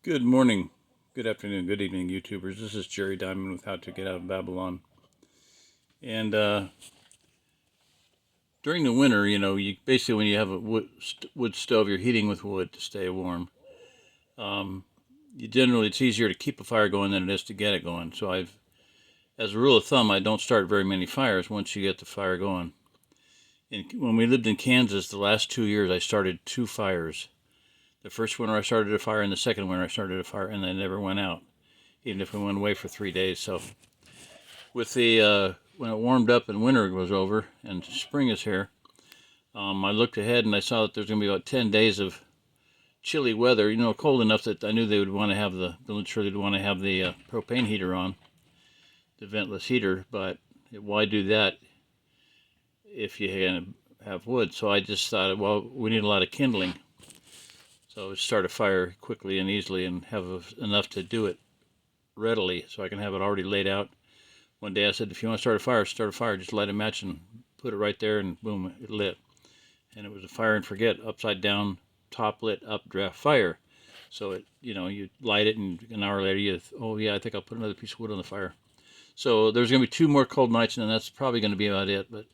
Good morning, good afternoon, good evening, YouTubers. This is Jerry Diamond with How to Get Out of Babylon. And during the winter, you basically when you have a wood stove, you're heating with wood to stay warm. Um, it's easier to keep a fire going than it is to get it going. So as a rule of thumb, I don't start very many fires once you get the fire going. And when we lived in Kansas, the last 2 years, I started 2 fires. The first winter I started a fire, and the second winter I started a fire, and they never went out, even if we went away for 3 days. So with the when it warmed up and winter was over and spring is here, I looked ahead and I saw that there's going to be about 10 days of chilly weather. Cold enough that I knew they would want to have the village sure they'd want to have the propane heater on, the ventless heater. But why do that if you have wood? So I just thought, well, we need a lot of kindling. So start a fire quickly and easily and have enough to do it readily, so I can have it already laid out. One day I said, if you want to start a fire, just light a match and put it right there, and boom, it lit. And it was a fire and forget, upside down, top lit, updraft fire. So you light it, and an hour later, oh yeah, I think I'll put another piece of wood on the fire. So there's going to be 2 more cold nights, and then that's probably going to be about it. But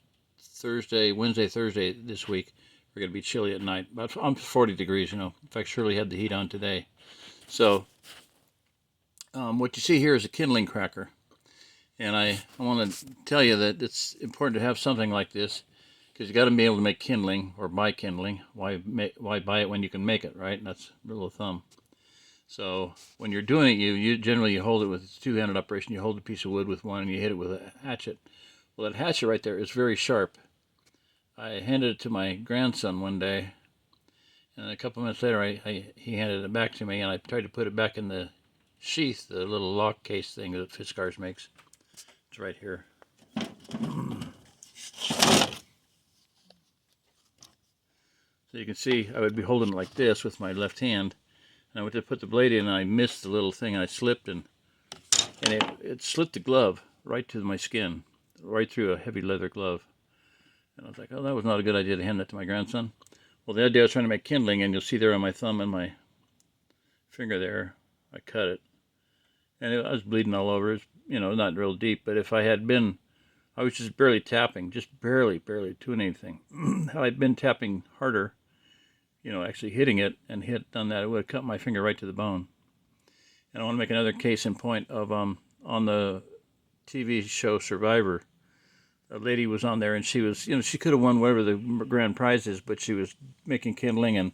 Wednesday, Thursday this week are going to be chilly at night. About 40 degrees, In fact, Shirley had the heat on today. So what you see here is a kindling kracker. And I want to tell you that it's important to have something like this, because you got to be able to make kindling or buy kindling. Why buy it when you can make it, right? And that's rule of thumb. So when you're doing it, you generally hold it with a two-handed operation. You hold a piece of wood with one and you hit it with a hatchet. Well, that hatchet right there is very sharp. I handed it to my grandson one day, and a couple minutes later, he handed it back to me, and I tried to put it back in the sheath, the little lock case thing that Fiskars makes. It's right here. So you can see I would be holding it like this with my left hand, and I went to put the blade in, and I missed the little thing, and I slipped, and it slipped the glove right to my skin, right through a heavy leather glove. And I was like, oh, that was not a good idea to hand that to my grandson. Well, the other day I was trying to make kindling, and you'll see there on my thumb and my finger there, I cut it, and I was bleeding all over. It's not real deep, but if I had been, I was just barely tapping, just barely doing anything. Had I been tapping harder, actually hitting it and done that, it would have cut my finger right to the bone. And I want to make another case in point of on the TV show Survivor. A lady was on there, and she was, she could have won whatever the grand prize is, but she was making kindling and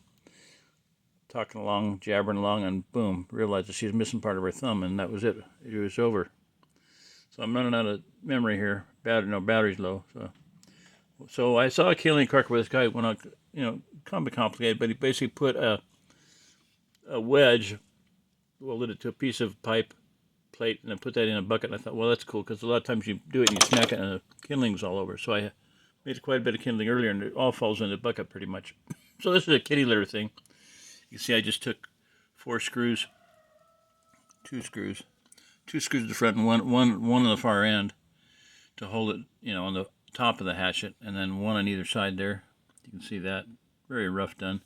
talking along, jabbering along, and boom, realized that she was missing part of her thumb, and that was it. It was over. So I'm running out of memory here. Battery's low. So I saw a Kindling Kracker where this guy went on, kind of complicated, but he basically put a wedge, welded it to a piece of pipe plate, and then put that in a bucket. And I thought, well, that's cool, because a lot of times you do it and you smack it and the kindling's all over. So I made quite a bit of kindling earlier, and it all falls in the bucket pretty much. So this is a kitty litter thing. You can see I just took 4 screws, 2 screws at the front and one on the far end to hold it, on the top of the hatchet, and then one on either side there. You can see that. Very rough done.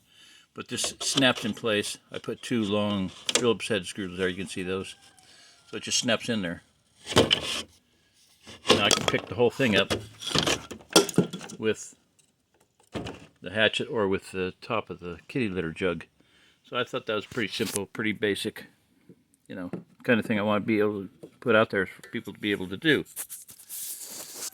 But this snaps in place. I put 2 long Phillips head screws there. You can see those. So it just snaps in there. Now I can pick the whole thing up with the hatchet or with the top of the kitty litter jug. So I thought that was pretty simple, pretty basic, kind of thing I want to be able to put out there for people to be able to do.